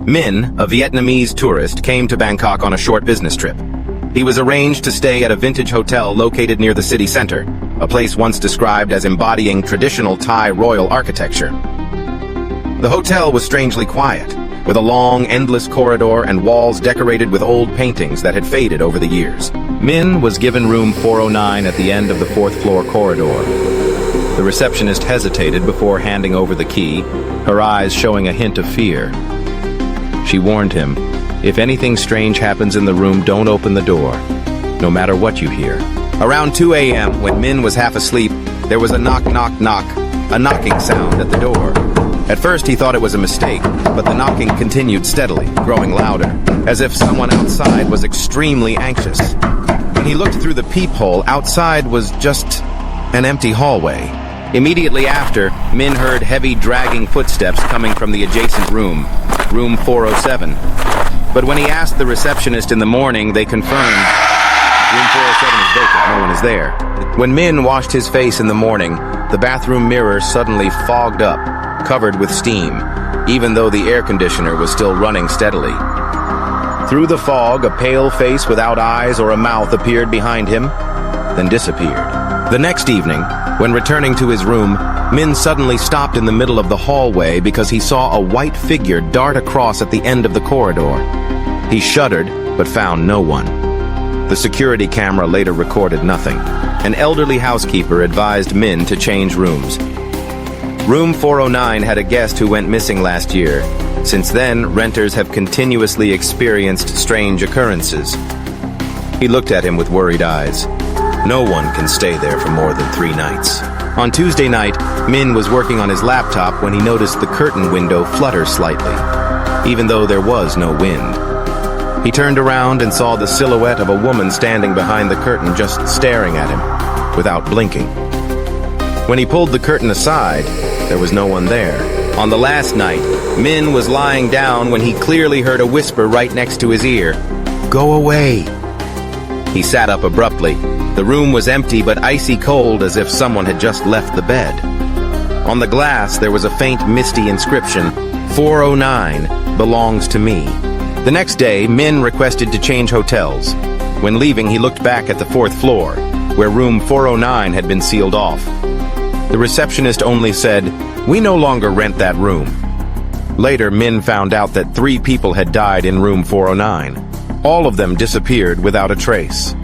Min, a Vietnamese tourist, came to Bangkok on a short business trip. He was arranged to stay at a vintage hotel located near the city center, a place once described as embodying traditional Thai royal architecture. The hotel was strangely quiet, with a long, endless corridor and walls decorated with old paintings that had faded over the years. Min was given room 409 at the end of the fourth-floor corridor. The receptionist hesitated before handing over the key, her eyes showing a hint of fear. She warned him, "If anything strange happens in the room, don't open the door, no matter what you hear." Around 2 a.m., when Min was half asleep, there was a knock, knock, knock, a knocking sound at the door. At first, he thought it was a mistake, but the knocking continued steadily, growing louder, as if someone outside was extremely anxious. When he looked through the peephole, outside was just an empty hallway. Immediately after, Min heard heavy, dragging footsteps coming from the adjacent room, room 407. But when he asked the receptionist in the morning, they confirmed, room 407 is vacant, no one is there. When Min washed his face in the morning, the bathroom mirror suddenly fogged up, covered with steam, even though the air conditioner was still running steadily. Through the fog, a pale face without eyes or a mouth appeared behind him, then disappeared. The next evening, when returning to his room, Min suddenly stopped in the middle of the hallway because he saw a white figure dart across at the end of the corridor. He shuddered, but found no one. The security camera later recorded nothing. An elderly housekeeper advised Min to change rooms. Room 409 had a guest who went missing last year. Since then, renters have continuously experienced strange occurrences. He looked at him with worried eyes. No one can stay there for more than 3 nights. On Tuesday night, Min was working on his laptop when he noticed the curtain window flutter slightly, even though there was no wind. He turned around and saw the silhouette of a woman standing behind the curtain just staring at him, without blinking. When he pulled the curtain aside, there was no one there. On the last night, Min was lying down when he clearly heard a whisper right next to his ear, "Go away." He sat up abruptly. The room was empty but icy cold, as if someone had just left the bed. On the glass, there was a faint, misty inscription, 409 belongs to me. The next day, Min requested to change hotels. When leaving, he looked back at the 4th floor, where room 409 had been sealed off. The receptionist only said, "We no longer rent that room." Later, Min found out that 3 people had died in room 409. All of them disappeared without a trace.